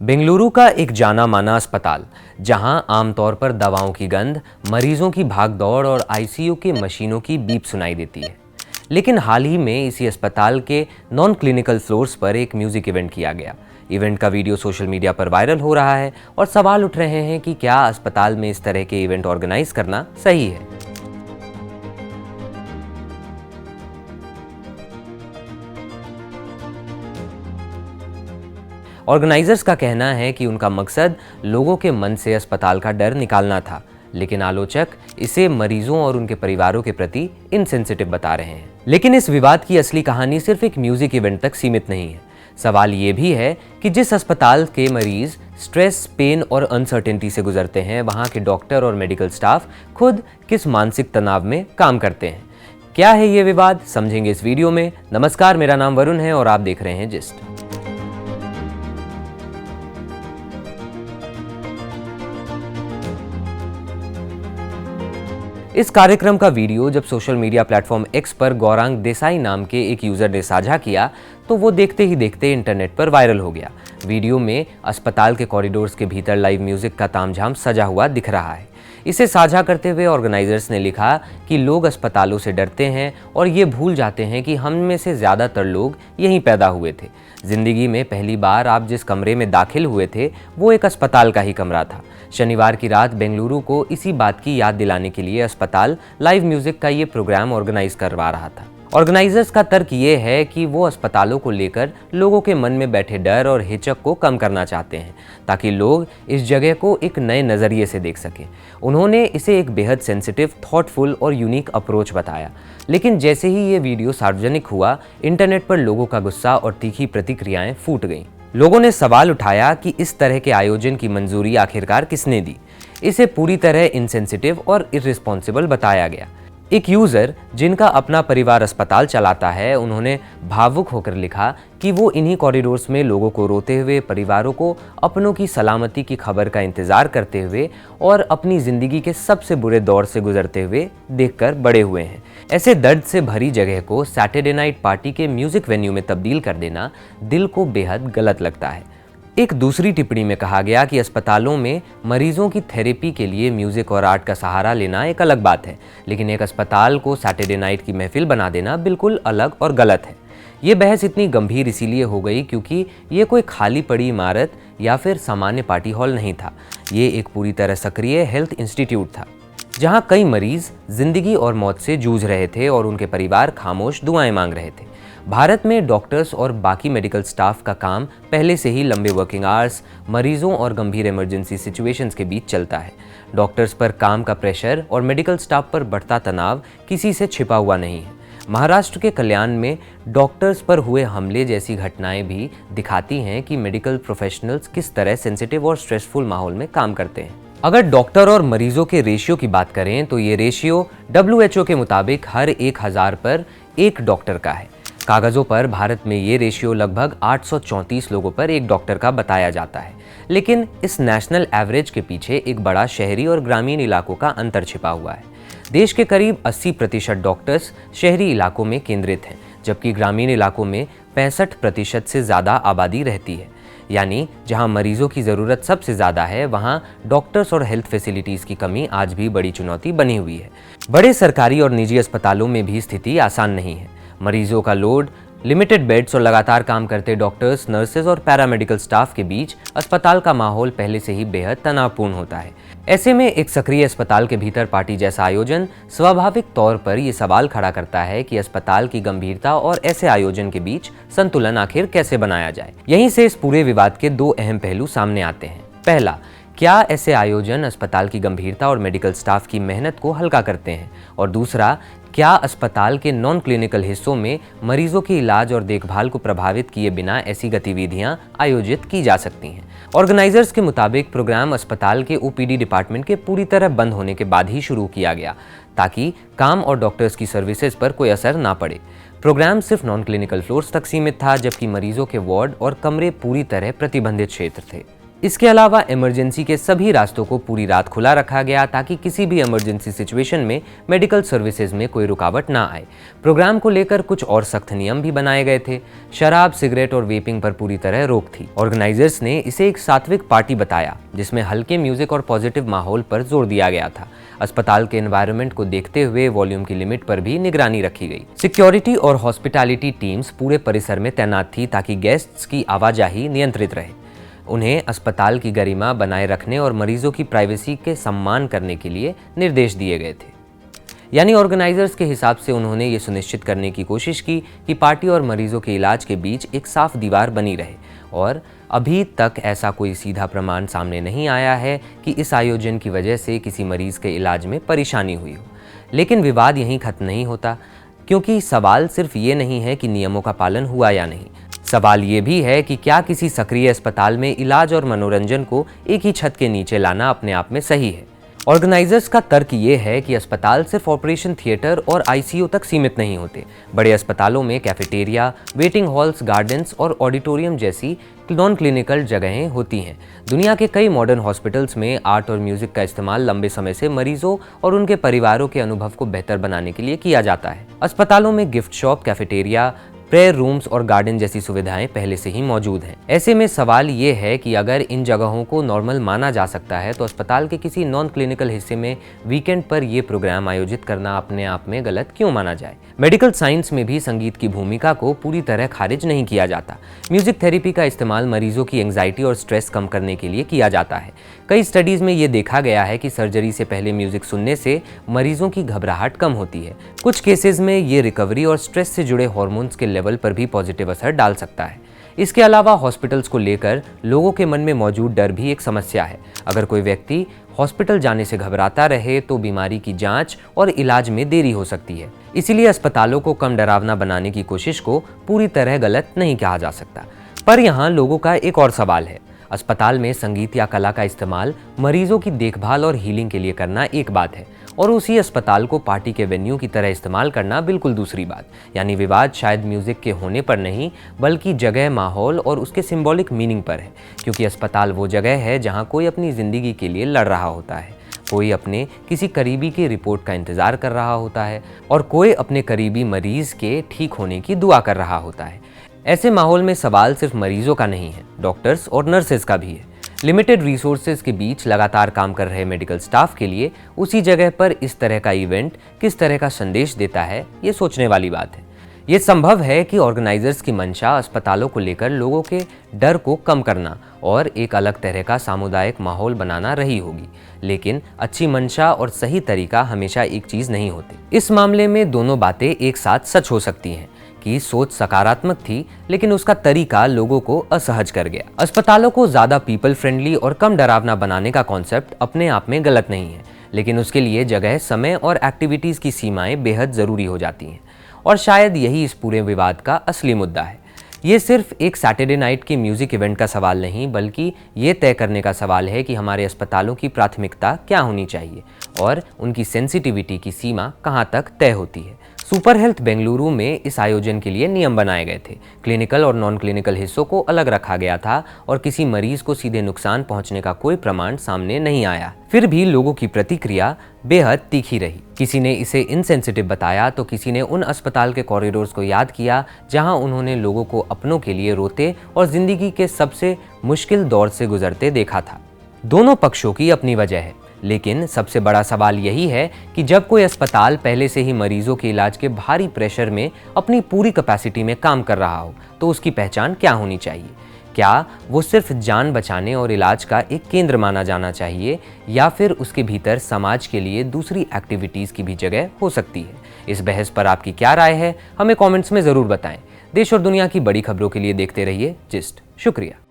बेंगलुरु का एक जाना माना अस्पताल, जहां आमतौर पर दवाओं की गंध, मरीजों की भागदौड़ और आईसीयू के मशीनों की बीप सुनाई देती है। लेकिन हाल ही में इसी अस्पताल के नॉन क्लिनिकल फ्लोर्स पर एक म्यूजिक इवेंट किया गया। इवेंट का वीडियो सोशल मीडिया पर वायरल हो रहा है और सवाल उठ रहे हैं कि क्या अस्पताल में इस तरह के इवेंट ऑर्गेनाइज करना सही है। ऑर्गेनाइजर्स का कहना है कि उनका मकसद लोगों के मन से अस्पताल का डर निकालना था, लेकिन आलोचक इसे मरीजों और उनके परिवारों के प्रति इनसेंसिटिव बता रहे हैं। लेकिन इस विवाद की असली कहानी सिर्फ एक म्यूजिक इवेंट तक सीमित नहीं है। सवाल ये भी है कि जिस अस्पताल के मरीज स्ट्रेस, पेन और अनसर्टेनिटी से गुजरते हैं, वहाँ के डॉक्टर और मेडिकल स्टाफ खुद किस मानसिक तनाव में काम करते हैं। क्या है ये विवाद, समझेंगे इस वीडियो में। नमस्कार, मेरा नाम वरुण है और आप देख रहे हैं जिस्ट। इस कार्यक्रम का वीडियो जब सोशल मीडिया प्लेटफॉर्म एक्स पर गौरांग देसाई नाम के एक यूजर ने साझा किया तो वो देखते ही देखते इंटरनेट पर वायरल हो गया। वीडियो में अस्पताल के कॉरिडोर्स के भीतर लाइव म्यूजिक का तामझाम सजा हुआ दिख रहा है। इसे साझा करते हुए ऑर्गेनाइजर्स ने लिखा कि लोग अस्पतालों से डरते हैं और ये भूल जाते हैं कि हम में से ज़्यादातर लोग यहीं पैदा हुए थे। जिंदगी में पहली बार आप जिस कमरे में दाखिल हुए थे वो एक अस्पताल का ही कमरा था। शनिवार की रात बेंगलुरु को इसी बात की याद दिलाने के लिए अस्पताल लाइव म्यूजिक का ये प्रोग्राम ऑर्गेनाइज करवा रहा था। ऑर्गेनाइजर्स का तर्क ये है कि वो अस्पतालों को लेकर लोगों के मन में बैठे डर और हिचक को कम करना चाहते हैं, ताकि लोग इस जगह को एक नए नज़रिए से देख सकें। उन्होंने इसे एक बेहद सेंसिटिव, थॉटफुल और यूनिक अप्रोच बताया। लेकिन जैसे ही ये वीडियो सार्वजनिक हुआ, इंटरनेट पर लोगों का गुस्सा और तीखी प्रतिक्रियाएं फूट गईं। लोगों ने सवाल उठाया कि इस तरह के आयोजन की मंजूरी आखिरकार किसने दी। इसे पूरी तरह इनसेंसिटिव और इर्रिस्पॉन्सिबल बताया गया। एक यूजर जिनका अपना परिवार अस्पताल चलाता है, उन्होंने भावुक होकर लिखा कि वो इन्हीं कॉरिडोर्स में लोगों को रोते हुए, परिवारों को अपनों की सलामती की खबर का इंतजार करते हुए और अपनी जिंदगी के सबसे बुरे दौर से गुजरते हुए देखकर बड़े हुए हैं। ऐसे दर्द से भरी जगह को सैटरडे नाइट पार्टी के म्यूजिक वेन्यू में तब्दील कर देना दिल को बेहद गलत लगता है। एक दूसरी टिप्पणी में कहा गया कि अस्पतालों में मरीजों की थेरेपी के लिए म्यूजिक और आर्ट का सहारा लेना एक अलग बात है, लेकिन एक अस्पताल को सैटरडे नाइट की महफिल बना देना बिल्कुल अलग और गलत है। ये बहस इतनी गंभीर इसीलिए हो गई क्योंकि ये कोई खाली पड़ी इमारत या फिर सामान्य पार्टी हॉल नहीं था। ये एक पूरी तरह सक्रिय हेल्थ इंस्टीट्यूट था, जहाँ कई मरीज जिंदगी और मौत से जूझ रहे थे और उनके परिवार खामोश दुआएं मांग रहे थे। भारत में डॉक्टर्स और बाकी मेडिकल स्टाफ का काम पहले से ही लंबे वर्किंग आवर्स, मरीजों और गंभीर इमरजेंसी सिचुएशंस के बीच चलता है। डॉक्टर्स पर काम का प्रेशर और मेडिकल स्टाफ पर बढ़ता तनाव किसी से छिपा हुआ नहीं है। महाराष्ट्र के कल्याण में डॉक्टर्स पर हुए हमले जैसी घटनाएं भी दिखाती हैं कि मेडिकल प्रोफेशनल्स किस तरह सेंसिटिव और स्ट्रेसफुल माहौल में काम करते हैं। अगर डॉक्टर और मरीजों के रेशियो की बात करें तो ये रेशियो WHO के मुताबिक हर 1000 पर एक डॉक्टर का है। कागजों पर भारत में ये रेशियो लगभग 834 लोगों पर एक डॉक्टर का बताया जाता है, लेकिन इस नेशनल एवरेज के पीछे एक बड़ा शहरी और ग्रामीण इलाकों का अंतर छिपा हुआ है। देश के करीब 80% डॉक्टर्स शहरी इलाकों में केंद्रित हैं, जबकि ग्रामीण इलाकों में 65% से ज़्यादा आबादी रहती है। यानी जहां मरीजों की ज़रूरत सबसे ज़्यादा है, वहां डॉक्टर्स और हेल्थ फैसिलिटीज़ की कमी आज भी बड़ी चुनौती बनी हुई है। बड़े सरकारी और निजी अस्पतालों में भी स्थिति आसान नहीं है। मरीजों का लोड, लिमिटेड बेड्स और लगातार काम करते डॉक्टर्स, नर्सेज और पैरामेडिकल स्टाफ के बीच अस्पताल का माहौल पहले से ही बेहद तनावपूर्ण होता है। ऐसे में एक सक्रिय अस्पताल के भीतर पार्टी जैसा आयोजन स्वाभाविक तौर पर यह सवाल खड़ा करता है कि अस्पताल की गंभीरता और ऐसे आयोजन के बीच संतुलन आखिर कैसे बनाया जाए। यहीं से इस पूरे विवाद के दो अहम पहलू सामने आते हैं। पहला, क्या ऐसे आयोजन अस्पताल की गंभीरता और मेडिकल स्टाफ की मेहनत को हल्का करते हैं? और दूसरा, क्या अस्पताल के नॉन क्लिनिकल हिस्सों में मरीजों के इलाज और देखभाल को प्रभावित किए बिना ऐसी गतिविधियां आयोजित की जा सकती हैं? ऑर्गेनाइजर्स के मुताबिक प्रोग्राम अस्पताल के OPD डिपार्टमेंट के पूरी तरह बंद होने के बाद ही शुरू किया गया, ताकि काम और डॉक्टर्स की सर्विसेज पर कोई असर ना पड़े। प्रोग्राम सिर्फ नॉन क्लिनिकल फ्लोर्स तक सीमित था, जबकि मरीजों के वार्ड और कमरे पूरी तरह प्रतिबंधित क्षेत्र थे। इसके अलावा इमरजेंसी के सभी रास्तों को पूरी रात खुला रखा गया ताकि किसी भी इमरजेंसी सिचुएशन में मेडिकल सर्विसेज में कोई रुकावट ना आए। प्रोग्राम को लेकर कुछ और सख्त नियम भी बनाए गए थे। शराब, सिगरेट और वेपिंग पर पूरी तरह रोक थी। ऑर्गेनाइजर्स ने इसे एक सात्विक पार्टी बताया जिसमें हल्के म्यूजिक और पॉजिटिव माहौल पर जोर दिया गया था। अस्पताल के एनवायरनमेंट को देखते हुए वॉल्यूम की लिमिट पर भी निगरानी रखी गई। सिक्योरिटी और हॉस्पिटैलिटी टीम्स पूरे परिसर में तैनात थी ताकि गेस्ट्स की आवाजाही नियंत्रित रहे। उन्हें अस्पताल की गरिमा बनाए रखने और मरीजों की प्राइवेसी के सम्मान करने के लिए निर्देश दिए गए थे। यानी ऑर्गेनाइजर्स के हिसाब से उन्होंने ये सुनिश्चित करने की कोशिश की कि पार्टी और मरीजों के इलाज के बीच एक साफ दीवार बनी रहे। और अभी तक ऐसा कोई सीधा प्रमाण सामने नहीं आया है कि इस आयोजन की वजह से किसी मरीज के इलाज में परेशानी हुई हो। लेकिन विवाद यहीं खत्म नहीं होता, क्योंकि सवाल सिर्फ ये नहीं है कि नियमों का पालन हुआ या नहीं। सवाल ये भी है कि क्या किसी सक्रिय अस्पताल में इलाज और मनोरंजन को एक ही छत के नीचे लाना अपने आप में सही है। ऑर्गेनाइजर्स का तर्क ये है कि अस्पताल सिर्फ ऑपरेशन थिएटर और आईसीयू तक सीमित नहीं होते। बड़े अस्पतालों में कैफेटेरिया, वेटिंग हॉल्स, गार्डन्स और ऑडिटोरियम जैसी नॉन क्लिनिकल जगहें होती हैं। दुनिया के कई मॉडर्न हॉस्पिटल्स में आर्ट और म्यूजिक का इस्तेमाल लंबे समय से मरीजों और उनके परिवारों के अनुभव को बेहतर बनाने के लिए किया जाता है। अस्पतालों में gift shop, cafeteria, prayer rooms और गार्डन जैसी सुविधाएं पहले से ही मौजूद हैं। ऐसे में सवाल ये है कि अगर इन जगहों को नॉर्मल माना जा सकता है तो अस्पताल के किसी नॉन क्लिनिकल हिस्से में वीकेंड पर यह प्रोग्राम आयोजित करना अपने आप में गलत क्यों माना जाए। मेडिकल साइंस में भी संगीत की भूमिका को पूरी तरह खारिज नहीं किया जाता। म्यूजिक थेरेपी का इस्तेमाल मरीजों की एंग्जाइटी और स्ट्रेस कम करने के लिए किया जाता है। कई स्टडीज में ये देखा गया है कि सर्जरी से पहले म्यूजिक सुनने से मरीजों की घबराहट कम होती है। कुछ केसेस में ये रिकवरी और स्ट्रेस से जुड़े हार्मोन्स के लेवल पर भी पॉजिटिव असर डाल सकता है। इसके अलावा हॉस्पिटल्स को लेकर लोगों के मन में मौजूद डर भी एक समस्या है। अगर कोई व्यक्ति हॉस्पिटल जाने से घबराता रहे तो बीमारी की जांच और इलाज में देरी हो सकती है। इसीलिए अस्पतालों को कम डरावना बनाने की कोशिश को पूरी तरह गलत नहीं कहा जा सकता। पर यहाँ लोगों का एक और सवाल है। अस्पताल में संगीत या कला का इस्तेमाल मरीजों की देखभाल और हीलिंग के लिए करना एक बात है और उसी अस्पताल को पार्टी के वेन्यू की तरह इस्तेमाल करना बिल्कुल दूसरी बात। यानी विवाद शायद म्यूजिक के होने पर नहीं, बल्कि जगह, माहौल और उसके सिंबॉलिक मीनिंग पर है। क्योंकि अस्पताल वो जगह है जहाँ कोई अपनी जिंदगी के लिए लड़ रहा होता है, कोई अपने किसी करीबी की रिपोर्ट का इंतजार कर रहा होता है और कोई अपने करीबी मरीज के ठीक होने की दुआ कर रहा होता है। ऐसे माहौल में सवाल सिर्फ मरीजों का नहीं है, डॉक्टर्स और नर्सेज का भी है। लिमिटेड रिसोर्सेज के बीच लगातार काम कर रहे मेडिकल स्टाफ के लिए उसी जगह पर इस तरह का इवेंट किस तरह का संदेश देता है, ये सोचने वाली बात है। ये संभव है कि ऑर्गेनाइजर्स की मंशा अस्पतालों को लेकर लोगों के डर को कम करना और एक अलग तरह का सामुदायिक माहौल बनाना रही होगी। लेकिन अच्छी मंशा और सही तरीका हमेशा एक चीज नहीं होती। इस मामले में दोनों बातें एक साथ सच हो सकती हैं कि सोच सकारात्मक थी, लेकिन उसका तरीका लोगों को असहज कर गया। अस्पतालों को ज्यादा पीपल फ्रेंडली और कम डरावना बनाने का कॉन्सेप्ट अपने आप में गलत नहीं है, लेकिन उसके लिए जगह, समय और एक्टिविटीज की सीमाएं बेहद जरूरी हो जाती हैं। और शायद यही इस पूरे विवाद का असली मुद्दा है। ये सिर्फ एक सैटरडे नाइट के म्यूजिक इवेंट का सवाल नहीं, बल्कि ये तय करने का सवाल है कि हमारे अस्पतालों की प्राथमिकता क्या होनी चाहिए और उनकी सेंसिटिविटी की सीमा कहाँ तक तय होती है। सुपर हेल्थ बेंगलुरु में इस आयोजन के लिए नियम बनाए गए थे। क्लिनिकल और नॉन क्लिनिकल हिस्सों को अलग रखा गया था और किसी मरीज को सीधे नुकसान पहुंचने का कोई प्रमाण सामने नहीं आया। फिर भी लोगों की प्रतिक्रिया बेहद तीखी रही। किसी ने इसे इनसेंसिटिव बताया तो किसी ने उन अस्पताल के कॉरिडोर्स को याद किया जहां उन्होंने लोगों को अपनों के लिए रोते और जिंदगी के सबसे मुश्किल दौर से गुजरते देखा था। दोनों पक्षों की अपनी वजह है, लेकिन सबसे बड़ा सवाल यही है कि जब कोई अस्पताल पहले से ही मरीजों के इलाज के भारी प्रेशर में अपनी पूरी कैपेसिटी में काम कर रहा हो तो उसकी पहचान क्या होनी चाहिए? क्या वो सिर्फ जान बचाने और इलाज का एक केंद्र माना जाना चाहिए, या फिर उसके भीतर समाज के लिए दूसरी एक्टिविटीज़ की भी जगह हो सकती है? इस बहस पर आपकी क्या राय है, हमें कमेंट्स में ज़रूर बताएं। देश और दुनिया की बड़ी खबरों के लिए देखते रहिए जिस्ट। शुक्रिया।